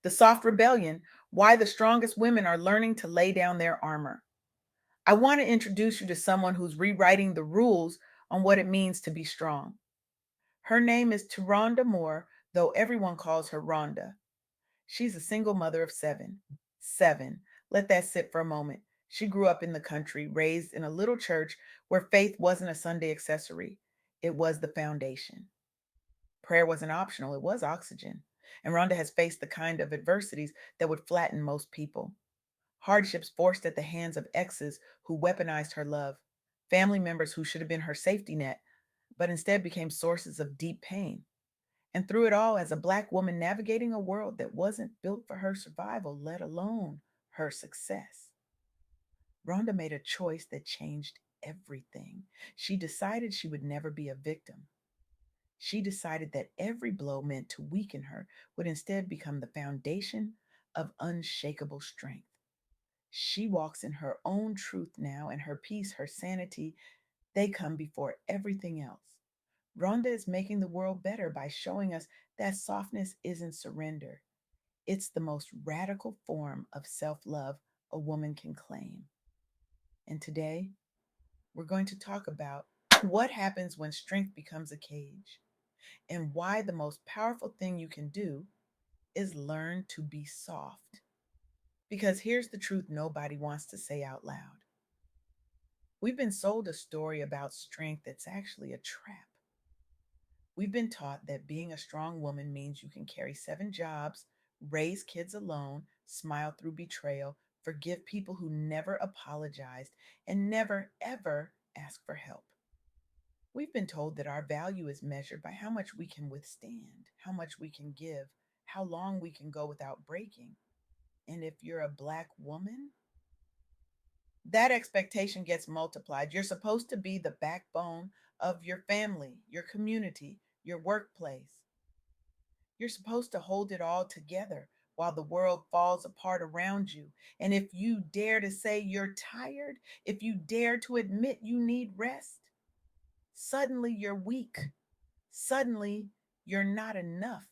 The Soft Rebellion: Why the Strongest Women Are Learning to Lay Down Their Armor. I want to introduce you to someone who's rewriting the rules on what it means to be strong. Her name is Tyronda Moore, though everyone calls her Ronda. She's a single mother of seven. Seven. Let that sit for a moment. She grew up in the country, raised in a little church where faith wasn't a Sunday accessory, it was the foundation. Prayer wasn't optional, it was oxygen. And Rhonda has faced the kind of adversities that would flatten most people. Hardships forced at the hands of exes who weaponized her love, family members who should have been her safety net, but instead became sources of deep pain. And through it all, as a Black woman navigating a world that wasn't built for her survival, let alone her success, Rhonda made a choice that changed everything. She decided she would never be a victim. She decided that every blow meant to weaken her would instead become the foundation of unshakable strength. She walks in her own truth now, and her peace, her sanity, they come before everything else. Rhonda is making the world better by showing us that softness isn't surrender. It's the most radical form of self love a woman can claim. And today, we're going to talk about what happens when strength becomes a cage and why the most powerful thing you can do is learn to be soft. Because here's the truth nobody wants to say out loud: we've been sold a story about strength that's actually a trap. We've been taught that being a strong woman means you can carry seven jobs, raise kids alone, smile through betrayal, forgive people who never apologized, and never, ever ask for help. We've been told that our value is measured by how much we can withstand, how much we can give, how long we can go without breaking. And if you're a Black woman, that expectation gets multiplied. You're supposed to be the backbone of your family, your community, your workplace. You're supposed to hold it all together while the world falls apart around you. And if you dare to say you're tired, if you dare to admit you need rest, suddenly you're weak. Suddenly you're not enough.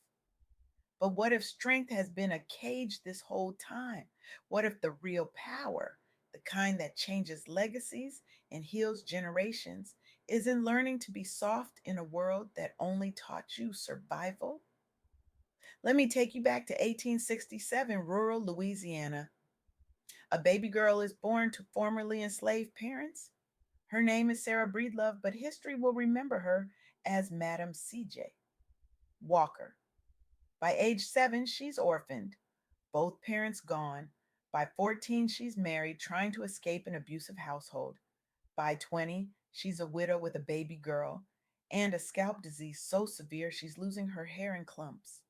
But what if strength has been a cage this whole time? What if the real power, the kind that changes legacies and heals generations, is in learning to be soft in a world that only taught you survival? Let me take you back to 1867, rural Louisiana. A baby girl is born to formerly enslaved parents. Her name is Sarah Breedlove, but history will remember her as Madam C.J. Walker. By age 7, she's orphaned, both parents gone. By 14, she's married, trying to escape an abusive household. By 20, she's a widow with a baby girl and a scalp disease so severe she's losing her hair in clumps.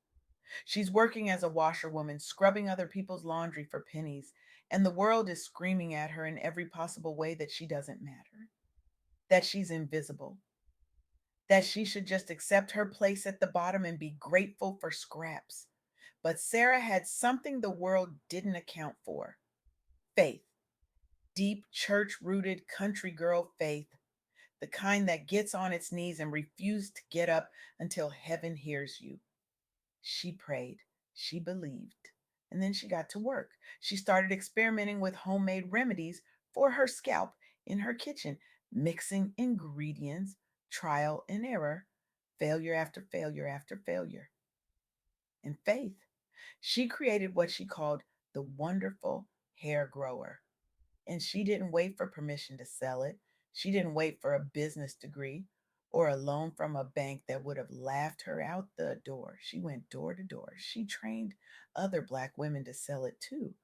She's working as a washerwoman, scrubbing other people's laundry for pennies, and the world is screaming at her in every possible way that she doesn't matter, that she's invisible, that she should just accept her place at the bottom and be grateful for scraps. But Sarah had something the world didn't account for: faith, deep, church rooted country girl faith, the kind that gets on its knees and refuses to get up until heaven hears you. She prayed, she believed, and then she got to work. She started experimenting with homemade remedies for her scalp in her kitchen, mixing ingredients, trial and error, failure after failure after failure. In faith, she created what she called the wonderful hair grower. And she didn't wait for permission to sell it. She didn't wait for a business degree or a loan from a bank that would have laughed her out the door. She went door to door. She trained other Black women to sell it too,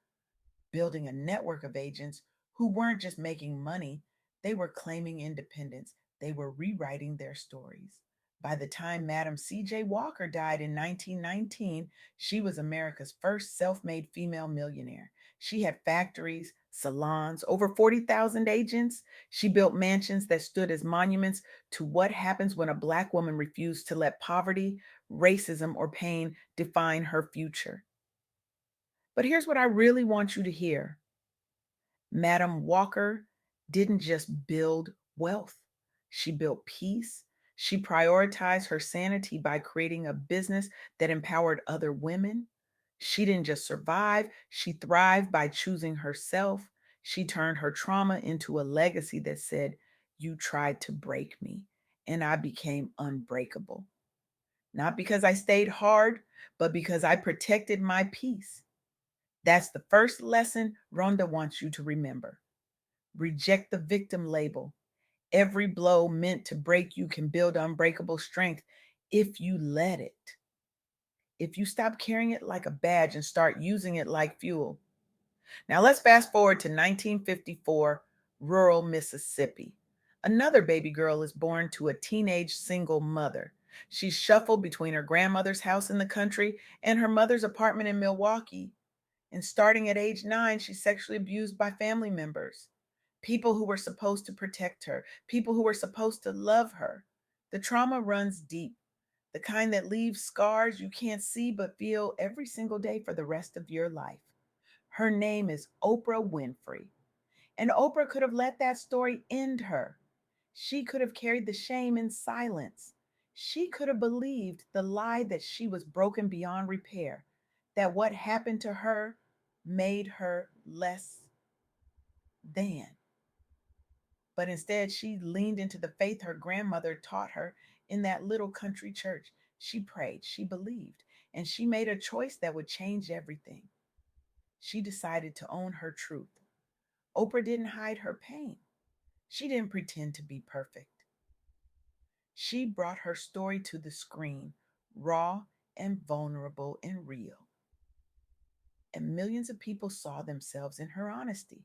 building a network of agents who weren't just making money, they were claiming independence. They were rewriting their stories. By the time Madam C.J. Walker died in 1919, she was America's first self made female millionaire. She had factories, salons, over 40,000 agents. She built mansions that stood as monuments to what happens when a Black woman refused to let poverty, racism, or pain define her future. But here's what I really want you to hear: Madam Walker didn't just build wealth, she built peace. She prioritized her sanity by creating a business that empowered other women. She didn't just survive, she thrived by choosing herself. She turned her trauma into a legacy that said, "You tried to break me, and I became unbreakable. Not because I stayed hard, but because I protected my peace." That's the first lesson Ronda wants you to remember. Reject the victim label. Every blow meant to break you can build unbreakable strength if you let it. If you stop carrying it like a badge and start using it like fuel. Now let's fast forward to 1954, rural Mississippi. Another baby girl is born to a teenage single mother. She's shuffled between her grandmother's house in the country and her mother's apartment in Milwaukee. And starting at age 9, she's sexually abused by family members, people who were supposed to protect her, people who were supposed to love her. The trauma runs deep, the kind that leaves scars you can't see but feel every single day for the rest of your life. Her name is Oprah Winfrey. And Oprah could have let that story end her. She could have carried the shame in silence. She could have believed the lie that she was broken beyond repair, that what happened to her made her less than. But instead, she leaned into the faith her grandmother taught her in that little country church. She prayed, she believed, and she made a choice that would change everything. She decided to own her truth. Oprah didn't hide her pain. She didn't pretend to be perfect. She brought her story to the screen, raw and vulnerable and real. And millions of people saw themselves in her honesty.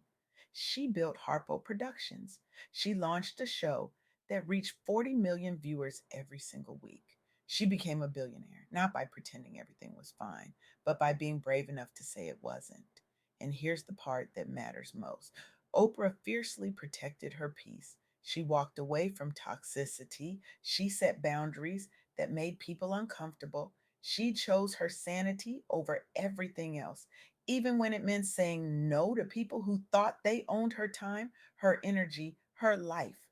She built Harpo Productions. She launched a show that reached 40 million viewers every single week. She became a billionaire, not by pretending everything was fine, but by being brave enough to say it wasn't. And here's the part that matters most: Oprah fiercely protected her peace. She walked away from toxicity. She set boundaries that made people uncomfortable. She chose her sanity over everything else, even when it meant saying no to people who thought they owned her time, her energy, her life.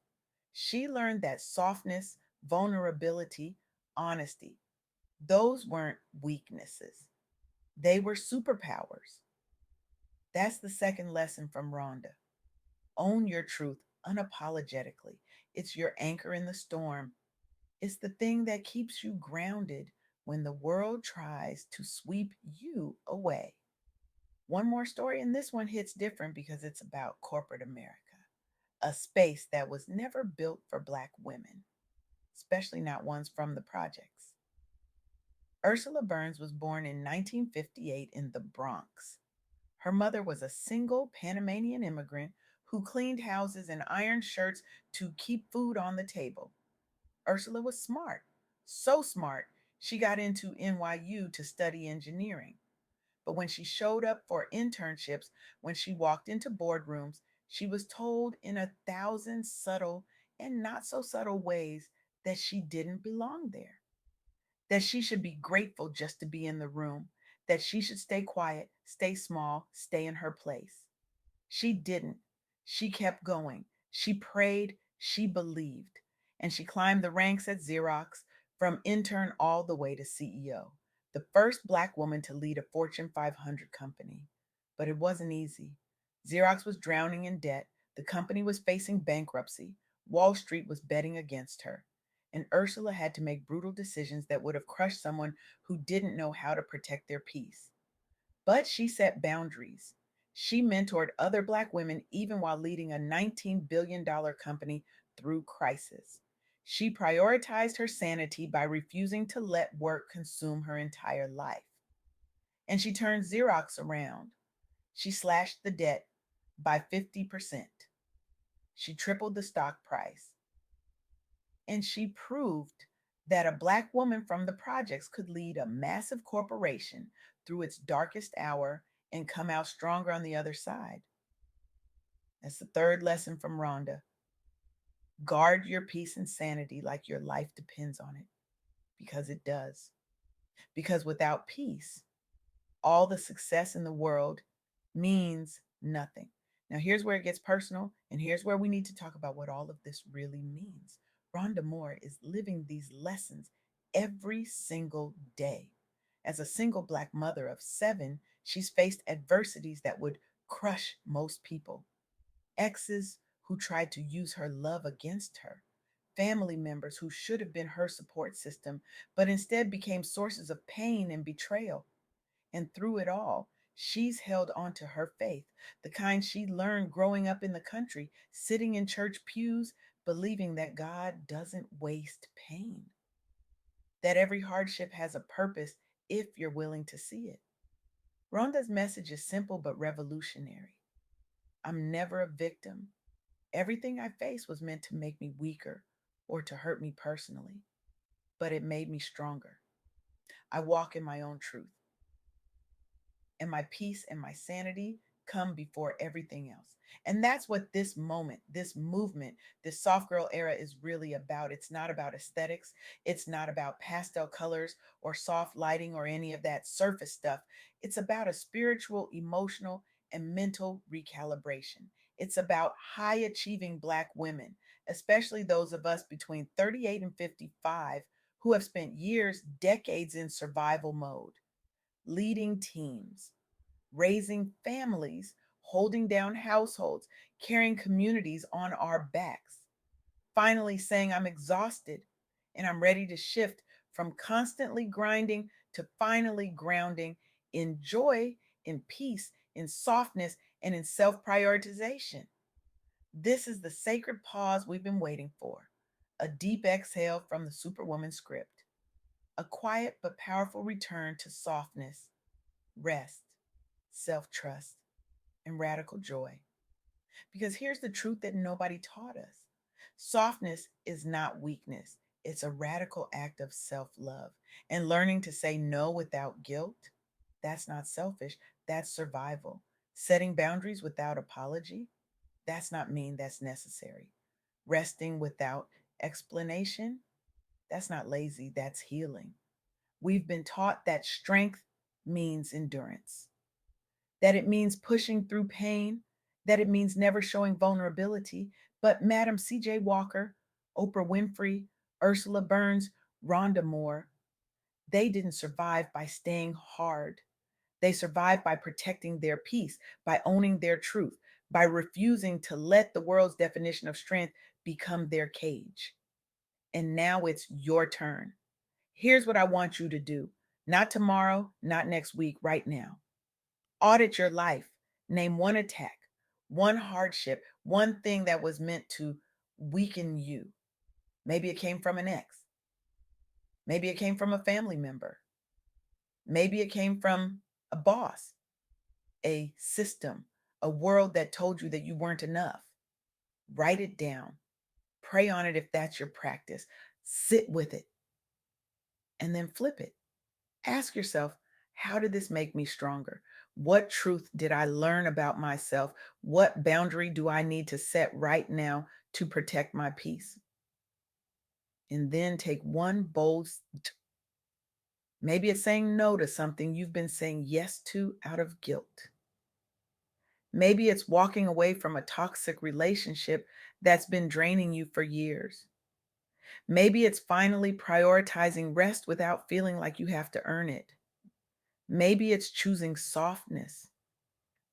She learned that softness, vulnerability, honesty, those weren't weaknesses, they were superpowers. That's the second lesson from Rhonda. Own your truth unapologetically. It's your anchor in the storm. It's the thing that keeps you grounded when the world tries to sweep you away. One more story, and this one hits different because it's about corporate America, a space that was never built for Black women, especially not ones from the projects. Ursula Burns was born in 1958 in the Bronx. Her mother was a single Panamanian immigrant who cleaned houses and ironed shirts to keep food on the table. Ursula was smart, so smart, she got into NYU to study engineering. But when she showed up for internships, when she walked into boardrooms, she was told in 1,000 subtle and not so subtle ways that she didn't belong there, that she should be grateful just to be in the room, that she should stay quiet, stay small, stay in her place. She didn't. She kept going. She prayed. She believed. And she climbed the ranks at Xerox, from intern all the way to CEO, the first Black woman to lead a Fortune 500 company. But it wasn't easy. Xerox was drowning in debt. The company was facing bankruptcy. Wall Street was betting against her. And Ursula had to make brutal decisions that would have crushed someone who didn't know how to protect their peace. But she set boundaries. She mentored other Black women even while leading a $19 billion company through crisis. She prioritized her sanity by refusing to let work consume her entire life. And she turned Xerox around. She slashed the debt by 50%. She tripled the stock price. And she proved that a Black woman from the projects could lead a massive corporation through its darkest hour and come out stronger on the other side. That's the third lesson from Rhonda. Guard your peace and sanity like your life depends on it, because it does. Because without peace, all the success in the world means nothing. Now, here's where it gets personal, and here's where we need to talk about what all of this really means. Rhonda Moore is living these lessons every single day. As a single Black mother of 7, she's faced adversities that would crush most people. Exes who tried to use her love against her, family members who should have been her support system, but instead became sources of pain and betrayal. And through it all, she's held onto her faith, the kind she learned growing up in the country, sitting in church pews, believing that God doesn't waste pain, that every hardship has a purpose if you're willing to see it. Ronda's message is simple but revolutionary. I'm never a victim. Everything I faced was meant to make me weaker or to hurt me personally, but it made me stronger. I walk in my own truth, and my peace and my sanity come before everything else. And that's what this moment, this movement, this soft girl era is really about. It's not about aesthetics, it's not about pastel colors or soft lighting or any of that surface stuff. It's about a spiritual, emotional, and mental recalibration. It's about high achieving Black women, especially those of us between 38 and 55 who have spent years, decades in survival mode, leading teams, raising families, holding down households, carrying communities on our backs. Finally, saying, I'm exhausted and I'm ready to shift from constantly grinding to finally grounding in joy, in peace, in softness, and in self prioritization. This is the sacred pause we've been waiting for, a deep exhale from the Superwoman script, a quiet but powerful return to softness, rest, self trust, and radical joy. Because here's the truth that nobody taught us: softness is not weakness, it's a radical act of self love. And learning to say no without guilt, that's not selfish, that's survival. Setting boundaries without apology, that's not mean, that's necessary. Resting without explanation, that's not lazy, that's healing. We've been taught that strength means endurance, that it means pushing through pain, that it means never showing vulnerability. But Madam C.J. Walker, Oprah Winfrey, Ursula Burns, Ronda Moore, they didn't survive by staying hard. They survived by protecting their peace, by owning their truth, by refusing to let the world's definition of strength become their cage. And now it's your turn. Here's what I want you to do: not tomorrow, not next week, right now. Audit your life. Name one attack, one hardship, one thing that was meant to weaken you. Maybe it came from an ex. Maybe it came from a family member. Maybe it came from a boss, a system, a world that told you that you weren't enough. Write it down. Pray on it if that's your practice. Sit with it and then flip it. Ask yourself, how did this make me stronger? What truth did I learn about myself? What boundary do I need to set right now to protect my peace? And then take one bold, maybe it's saying no to something you've been saying yes to out of guilt. Maybe it's walking away from a toxic relationship that's been draining you for years. Maybe it's finally prioritizing rest without feeling like you have to earn it. Maybe it's choosing softness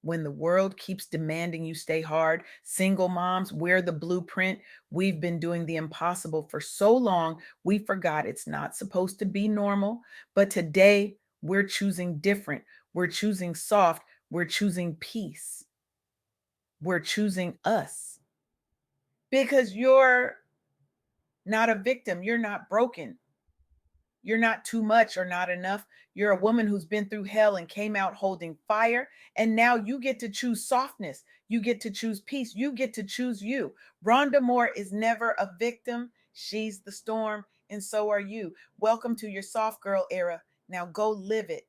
when the world keeps demanding you stay hard. Single moms, we're the blueprint. We've been doing the impossible for so long, we forgot it's not supposed to be normal. But today, we're choosing different. We're choosing soft. We're choosing peace. We're choosing us. Because you're not a victim. You're not broken. You're not too much or not enough. You're a woman who's been through hell and came out holding fire. And now you get to choose softness. You get to choose peace. You get to choose you. Rhonda Moore is never a victim. She's the storm, and so are you. Welcome to your soft girl era. Now go live it.